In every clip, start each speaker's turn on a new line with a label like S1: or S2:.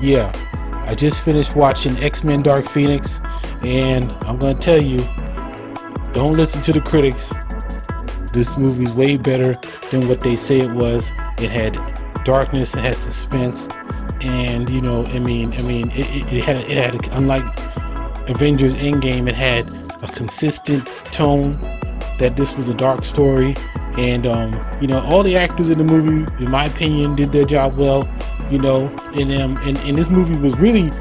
S1: yeah, I just finished watching X-Men Dark Phoenix, and I'm gonna tell you, don't listen to the critics. This movie's way better than what they say it was. It had darkness, it had suspense, and it had unlike Avengers Endgame, it had a consistent tone that this was a dark story. And all the actors in the movie, in my opinion, did their job well. And this movie was really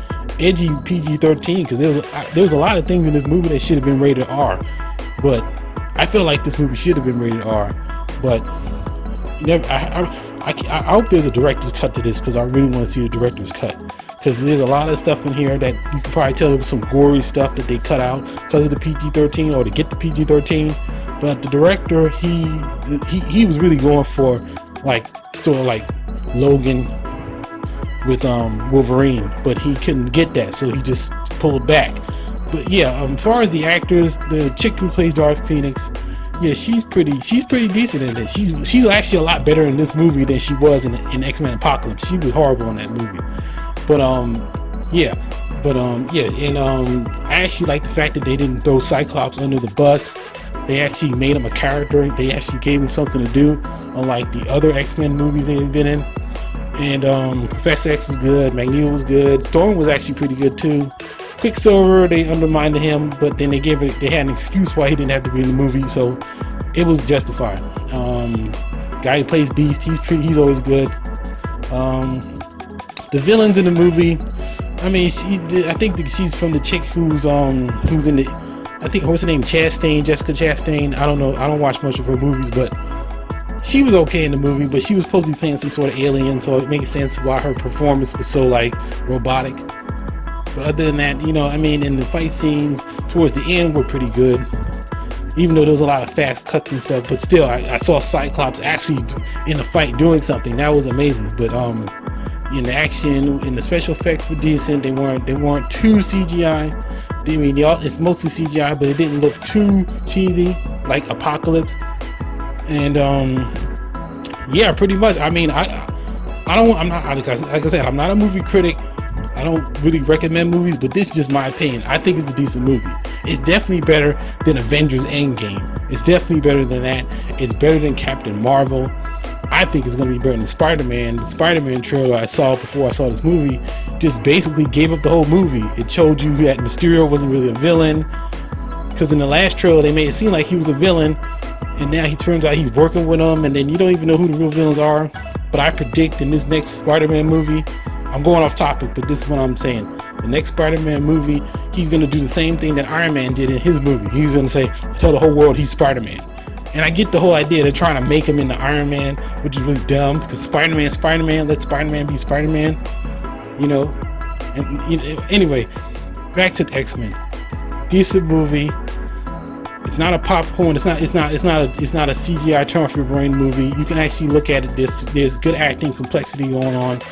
S1: edgy PG-13, because there was a lot of things in this movie that should have been rated R, but I feel like this movie should have been rated R. But I hope there's a director's cut to this, because I really want to see the director's cut, because there's a lot of stuff in here that you can probably tell there was some gory stuff that they cut out because of the PG-13, or to get the PG-13. But the director, he was really going for sort of like Logan with Wolverine, but he couldn't get that, so he just pulled back. But yeah, as far as the actors, the chick who plays Dark Phoenix, yeah, she's pretty decent in it. She's actually a lot better in this movie than she was in X-Men Apocalypse. She was horrible in that movie. But I actually like the fact that they didn't throw Cyclops under the bus. They actually made him a character. They actually gave him something to do, unlike the other X-Men movies they've been in. And Professor X was good. Magneto was good. Storm was actually pretty good too. Quicksilver, they undermined him, but then they had an excuse why he didn't have to be in the movie, so it was justified. Guy who plays Beast, he's always good. The villains in the movie, I mean, I think she's from the chick who's in the, I think, what's her name, Chastain, Jessica Chastain. I don't know, I don't watch much of her movies, but she was okay in the movie. But she was supposed to be playing some sort of alien, so it makes sense why her performance was so robotic. But other than that, and the fight scenes towards the end were pretty good, even though there was a lot of fast cuts and stuff. But still, I saw Cyclops actually in the fight doing something that was amazing. But in the action and the special effects were decent. They weren't too CGI. It's mostly CGI, but it didn't look too cheesy like Apocalypse. And yeah, pretty much. I mean, I'm not, like I said, I'm not a movie critic. I don't really recommend movies, but this is just my opinion. I think it's a decent movie. It's definitely better than Avengers Endgame. It's definitely better than that. It's better than Captain Marvel. I think it's going to be better than Spider-Man. The Spider-Man trailer I saw before I saw this movie just basically gave up the whole movie. It showed you that Mysterio wasn't really a villain, because in the last trailer they made it seem like he was a villain, and now he turns out he's working with them, and then you don't even know who the real villains are. But I predict in this next Spider-Man movie, I'm going off topic, but this is what I'm saying. The next Spider-Man movie, he's going to do the same thing that Iron Man did in his movie. He's going to tell the whole world he's Spider-Man. And I get the whole idea. They're trying to make him into Iron Man, which is really dumb, because Spider-Man, let Spider-Man be Spider-Man, And anyway, back to X-Men. Decent movie. It's not a popcorn. It's not a CGI turn off your brain movie. You can actually look at it. There's good acting, complexity going on.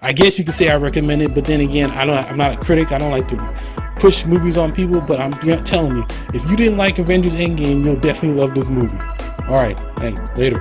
S1: I guess you could say I recommend it, but then again, I'm not a critic. I don't like to push movies on people, but I'm telling you, if you didn't like Avengers Endgame, you'll definitely love this movie. Alright, hey, later.